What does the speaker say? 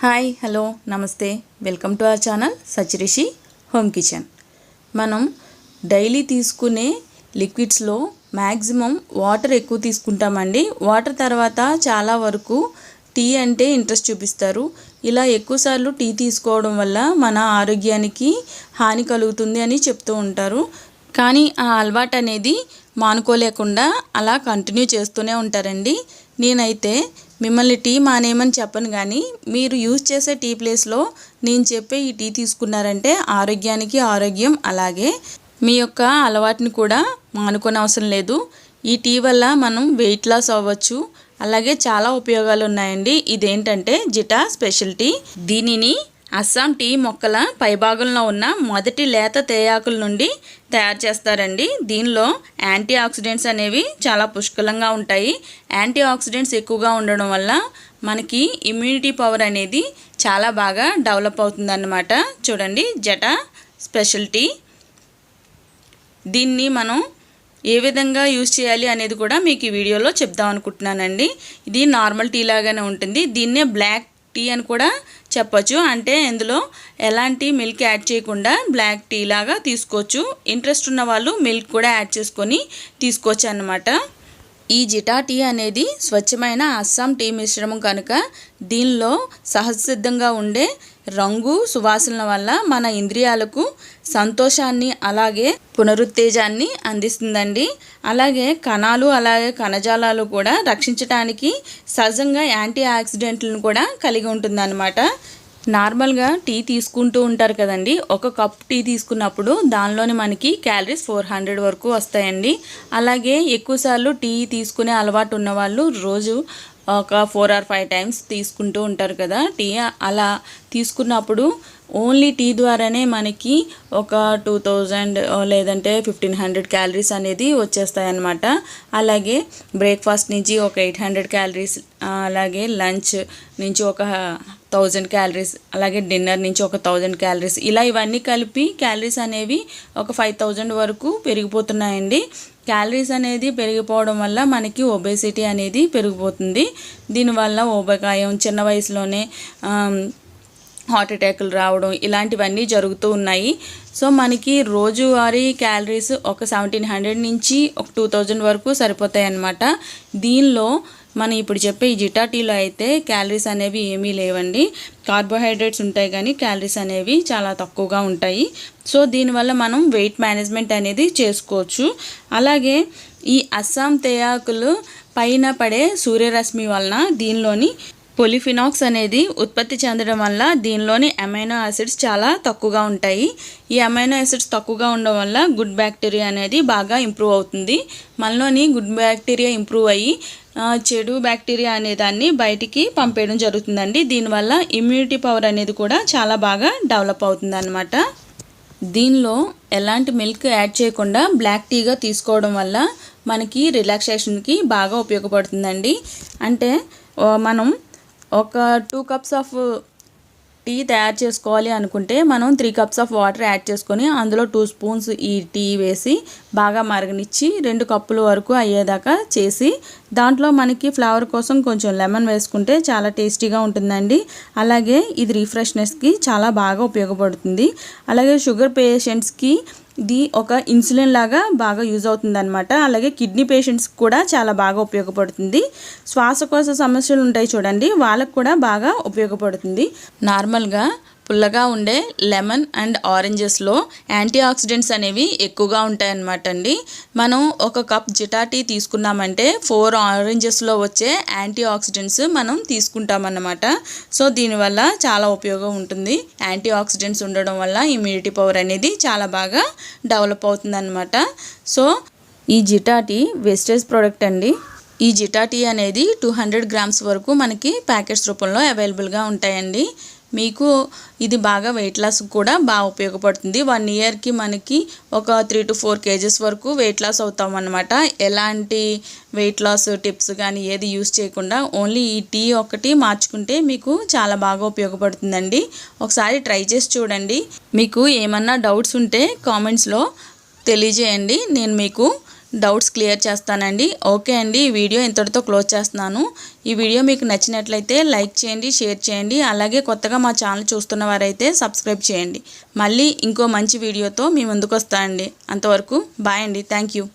Hi hello నమస్తే welcome to our channel Sachirishi home kitchen. మనం daily తీసుకునే లిక్విడ్స్లో మ్యాక్సిమం వాటర్ ఎక్కువ తీసుకుంటామండి. వాటర్ తర్వాత చాలా వరకు టీ అంటే ఇంట్రెస్ట్ చూపిస్తారు. ఇలా ఎక్కువసార్లు టీ తీసుకోవడం వల్ల మన ఆరోగ్యానికి హాని కలుగుతుంది అని చెప్తూ ఉంటారు. కానీ ఆ అలవాటు అనేది మానుకోలేకుండా అలా కంటిన్యూ చేస్తూనే ఉంటారండి. నేనైతే మిమ్మల్ని టీ మానేయమని చెప్పను, కానీ మీరు యూజ్ చేసే టీ ప్లేస్లో నేను చెప్పే ఈ టీ తీసుకున్నారంటే ఆరోగ్యానికి ఆరోగ్యం, అలాగే మీ యొక్క అలవాటుని కూడా మానుకోని అవసరం లేదు. ఈ టీ వల్ల మనం వెయిట్ లాస్ అవ్వచ్చు, అలాగే చాలా ఉపయోగాలు ఉన్నాయండి. ఇదేంటంటే జిటా స్పెషల్ టీ. దీనిని అస్సాం టీ మొక్కల పైభాగంలో ఉన్న మొదటి లేత తేయాకుల నుండి తయారు చేస్తారండి. దీనిలో యాంటీ ఆక్సిడెంట్స్ అనేవి చాలా పుష్కలంగా ఉంటాయి. యాంటీ ఆక్సిడెంట్స్ ఎక్కువగా ఉండడం వల్ల మనకి ఇమ్యూనిటీ పవర్ అనేది చాలా బాగా డెవలప్ అవుతుందన్నమాట. చూడండి, జటా స్పెషల్ టీ. దీన్ని మనం ఏ విధంగా యూజ్ చేయాలి అనేది కూడా మీకు ఈ వీడియోలో చెప్దాం అనుకుంటున్నానండి. ఇది నార్మల్ టీ లాగానే ఉంటుంది. దీన్నే బ్లాక్ టీ అని కూడా చెప్పొచ్చు. అంటే ఇందులో ఎలాంటి మిల్క్ యాడ్ చేయకుండా బ్లాక్ టీ లాగా తీసుకోవచ్చు. ఇంట్రెస్ట్ ఉన్న వాళ్ళు మిల్క్ కూడా యాడ్ చేసుకొని తీసుకోవచ్చు అన్నమాట. ఈ జిటా టీ అనేది స్వచ్ఛమైన అస్సాం టీ మిశ్రమం కనుక దీనిలో సహజసిద్ధంగా ఉండే రంగు సువాసనల వల్ల మన ఇంద్రియాలకు సంతోషాన్ని అలాగే పునరుత్తేజాన్ని అందిస్తుందండి. అలాగే కణాలు అలాగే కణజాలాలు కూడా రక్షించడానికి సహజంగా యాంటీ ఆక్సిడెంట్లను కూడా కలిగి ఉంటుందన్నమాట. నార్మల్గా టీ తీసుకుంటూ ఉంటారు కదండి. ఒక కప్ టీ తీసుకున్నప్పుడు దానిలోని మనకి క్యాలరీస్ 400 వరకు వస్తాయండి. అలాగే ఎక్కువసార్లు టీ తీసుకునే అలవాటు ఉన్నవాళ్ళు రోజు ఒక 4 or 5 టైమ్స్ తీసుకుంటూ ఉంటారు కదా టీ. అలా తీసుకున్నప్పుడు ఓన్లీ టీ ద్వారానే మనకి ఒక 2000 లేదంటే 1500 క్యాలరీస్ అనేది వచ్చేస్తాయన్నమాట. అలాగే బ్రేక్ఫాస్ట్ నుంచి ఒక 800 క్యాలరీస్, అలాగే లంచ్ నుంచి ఒక 1000 క్యాలరీస్, అలాగే డిన్నర్ నుంచి ఒక 1000 క్యాలరీస్, ఇలా ఇవన్నీ కలిపి క్యాలరీస్ అనేవి ఒక 5000 వరకు పెరిగిపోతున్నాయండి. క్యాలరీస్ అనేది పెరిగిపోవడం వల్ల మనకి ఒబేసిటీ అనేది పెరిగిపోతుంది. దీనివల్ల ఊబకాయం, చిన్న వయసులోనే హార్ట్ అటాక్లు రావడం ఇలాంటివన్నీ జరుగుతూ ఉన్నాయి. సో మనకి రోజువారీ క్యాలరీస్ ఒక 1700 నుంచి ఒక 2000 వరకు సరిపోతాయి అన్నమాట. దీనిలో మనం ఇప్పుడు చెప్పే ఈ జిటా టీలో అయితే క్యాలరీస్ అనేవి ఏమీ లేవండి. కార్బోహైడ్రేట్స్ ఉంటాయి కానీ క్యాలరీస్ అనేవి చాలా తక్కువగా ఉంటాయి. సో దీనివల్ల మనం వెయిట్ మేనేజ్మెంట్ అనేది చేసుకోవచ్చు. అలాగే ఈ అస్సాం తేయాకులు పైన పడే సూర్యరశ్మి వలన దీనిలోని పొలిఫినాక్స్ అనేది ఉత్పత్తి చెందడం వల్ల దీనిలోని అమైనో యాసిడ్స్ చాలా తక్కువగా ఉంటాయి. ఈ అమైనో యాసిడ్స్ తక్కువగా ఉండడం వల్ల గుడ్ బ్యాక్టీరియా అనేది బాగా ఇంప్రూవ్ అవుతుంది. మనలోని గుడ్ బ్యాక్టీరియా ఇంప్రూవ్ అయ్యి చెడు బ్యాక్టీరియా అనే దాన్ని బయటికి పంపేయడం జరుగుతుందండి. దీనివల్ల ఇమ్యూనిటీ పవర్ అనేది కూడా చాలా బాగా డెవలప్ అవుతుంది అన్నమాట. దీనిలో ఎలాంటి మిల్క్ యాడ్ చేయకుండా బ్లాక్ టీగా తీసుకోవడం వల్ల మనకి రిలాక్సేషన్కి బాగా ఉపయోగపడుతుందండి. అంటే మనం ఒక 2 కప్స్ ఆఫ్ టీ తయారు చేసుకోవాలి అనుకుంటే మనం 3 కప్స్ ఆఫ్ వాటర్ యాడ్ చేసుకొని అందులో 2 స్పూన్స్ ఈ టీ వేసి బాగా మరగనిచ్చి 2 కప్పుల వరకు అయ్యేదాకా చేసి దాంట్లో మనకి ఫ్లేవర్ కోసం కొంచెం లెమన్ వేసుకుంటే చాలా టేస్టీగా ఉంటుందండి. అలాగే ఇది రిఫ్రెష్నెస్కి చాలా బాగా ఉపయోగపడుతుంది. అలాగే షుగర్ పేషెంట్స్కి ఇది ఒక ఇన్సులిన్ లాగా బాగా యూజ్ అవుతుంది అనమాట. అలాగే కిడ్నీ పేషెంట్స్కి కూడా చాలా బాగా ఉపయోగపడుతుంది. శ్వాసకోశ సమస్యలు ఉంటాయి చూడండి, వాళ్ళకు కూడా బాగా ఉపయోగపడుతుంది. నార్మల్గా పుల్లగా ఉండే లెమన్ అండ్ ఆరెంజెస్లో యాంటీ ఆక్సిడెంట్స్ అనేవి ఎక్కువగా ఉంటాయన్నమాట అండి. మనం ఒక కప్ జిటా టీ తీసుకున్నామంటే 4 ఆరెంజెస్లో వచ్చే యాంటీ ఆక్సిడెంట్స్ మనం తీసుకుంటామన్నమాట. సో దీనివల్ల చాలా ఉపయోగం ఉంటుంది. యాంటీ ఆక్సిడెంట్స్ ఉండడం వల్ల ఇమ్యూనిటీ పవర్ అనేది చాలా బాగా డెవలప్ అవుతుందన్నమాట. సో ఈ జిటా టీ వేస్టేజ్ ప్రోడక్ట్ అండి. ఈ జిటా టీ అనేది 200 గ్రామ్స్ వరకు మనకి ప్యాకెట్స్ రూపంలో అవైలబుల్గా ఉంటాయండి. మీకు ఇది బాగా వెయిట్ లాస్ కూడా బాగా ఉపయోగపడుతుంది. 1 ఇయర్కి మనకి ఒక 3 to 4 kgs వరకు వెయిట్ లాస్ అవుతాం అన్నమాట. ఎలాంటి వెయిట్ లాస్ టిప్స్ కానీ ఏది యూస్ చేయకుండా ఓన్లీ ఈ టీ ఒకటి మార్చుకుంటే మీకు చాలా బాగా ఉపయోగపడుతుందండి. ఒకసారి ట్రై చేసి చూడండి. మీకు ఏమన్నా డౌట్స్ ఉంటే కామెంట్స్లో తెలియజేయండి, నేను మీకు డౌట్స్ క్లియర్ చేస్తానండి. ఓకే అండి, ఈ వీడియో ఇంతటితో క్లోజ్ చేస్తున్నాను. ఈ వీడియో మీకు నచ్చినట్లయితే లైక్ చేయండి, షేర్ చేయండి. అలాగే కొత్తగా మా ఛానల్ చూస్తున్న వారైతే సబ్స్క్రైబ్ చేయండి. మళ్ళీ ఇంకో మంచి వీడియోతో మీ ముందుకు వస్తానండి. అంతవరకు బాయ్ అండి. Thank you.